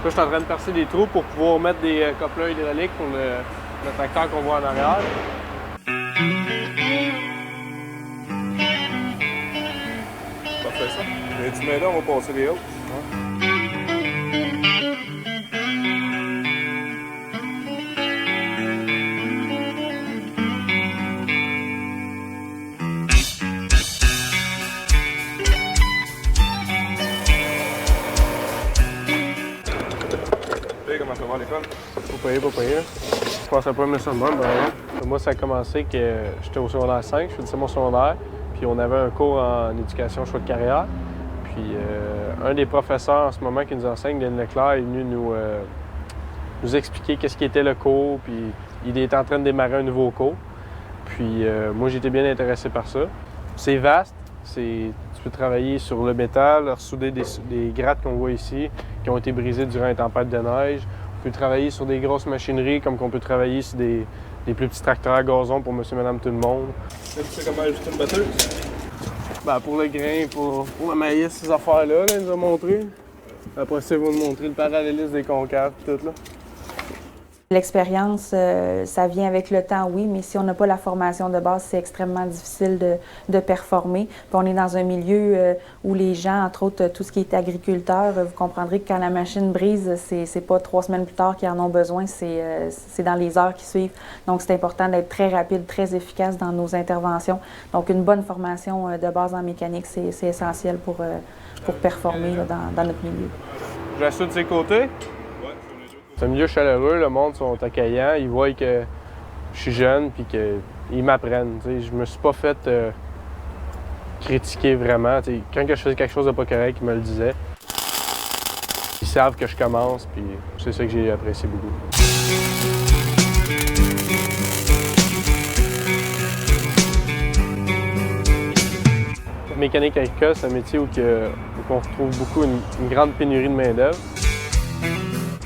Là, je suis en train de percer des trous pour pouvoir mettre des couplers hydrauliques pour le tracteur qu'on voit en arrière. Parfait ça. Mais tu mets là, on va passer les autres. Comment ça va à l'école? Pas payé. Je pensais pas aimer ça de même, par exemple. Moi, ça a commencé que j'étais au secondaire 5, je faisais mon secondaire, puis on avait un cours en éducation choix de carrière. Puis un des professeurs en ce moment qui nous enseigne, Denis Leclerc, est venu nous expliquer qu'est-ce qui était le cours, puis il est en train de démarrer un nouveau cours. Puis moi, j'étais bien intéressé par ça. C'est vaste, tu peux travailler sur le métal, ressouder des grattes qu'on voit ici, qui ont été brisées durant une tempête de neige. On peut travailler sur des grosses machineries, comme qu'on peut travailler sur des plus petits tracteurs à gazon pour monsieur, madame, tout le monde. Tu sais comment ajuster une batteuse? Ben, pour le grain, pour le maïs, ces affaires-là, là, il nous a montré. Après ça, ils vont nous montrer le parallélisme des concaves, tout là. L'expérience, ça vient avec le temps, oui, mais si on n'a pas la formation de base, c'est extrêmement difficile de performer. Puis on est dans un milieu où les gens, entre autres, tout ce qui est agriculteur, vous comprendrez que quand la machine brise, c'est pas 3 semaines plus tard qu'ils en ont besoin, c'est dans les heures qui suivent. Donc c'est important d'être très rapide, très efficace dans nos interventions. Donc une bonne formation de base en mécanique, c'est essentiel pour performer là, dans notre milieu. J'assoute de ses côtés. C'est un milieu chaleureux, le monde sont accueillants, ils voient que je suis jeune puis qu'ils m'apprennent. T'sais. Je me suis pas fait critiquer vraiment. T'sais. Quand je faisais quelque chose de pas correct, ils me le disaient. Ils savent que je commence, puis c'est ça que j'ai apprécié beaucoup. Mécanique agricole, c'est un métier où on retrouve beaucoup une grande pénurie de main-d'œuvre.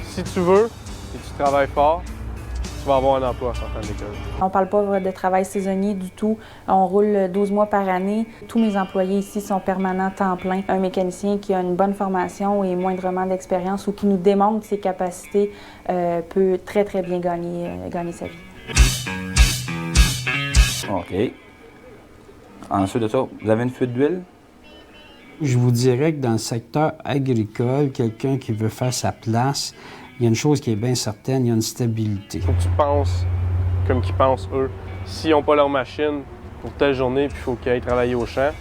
Si tu veux et tu travailles fort, tu vas avoir un emploi en sortant de l'école. On ne parle pas de travail saisonnier du tout. On roule 12 mois par année. Tous mes employés ici sont permanents temps plein. Un mécanicien qui a une bonne formation et moindrement d'expérience ou qui nous démontre ses capacités peut très, très bien gagner sa vie. OK. Ensuite de ça, vous avez une fuite d'huile? Je vous dirais que dans le secteur agricole, quelqu'un qui veut faire sa place, il y a une chose qui est bien certaine, il y a une stabilité. Il faut que tu penses comme qu'ils pensent eux. S'ils n'ont pas leur machine pour telle journée puis il faut qu'ils aillent travailler au champ,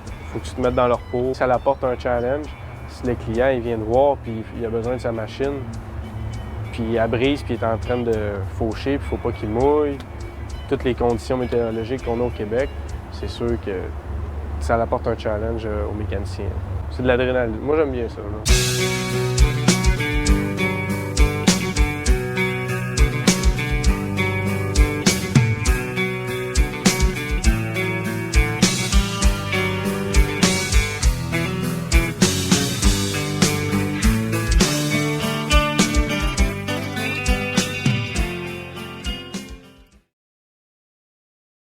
il faut que tu te mettes dans leur peau. Ça apporte un challenge. Si le client il vient te voir puis il a besoin de sa machine, puis elle brise puis il est en train de faucher puis il ne faut pas qu'il mouille, toutes les conditions météorologiques qu'on a au Québec, c'est sûr que ça apporte un challenge aux mécaniciens. C'est de l'adrénaline. Moi, j'aime bien ça. Là.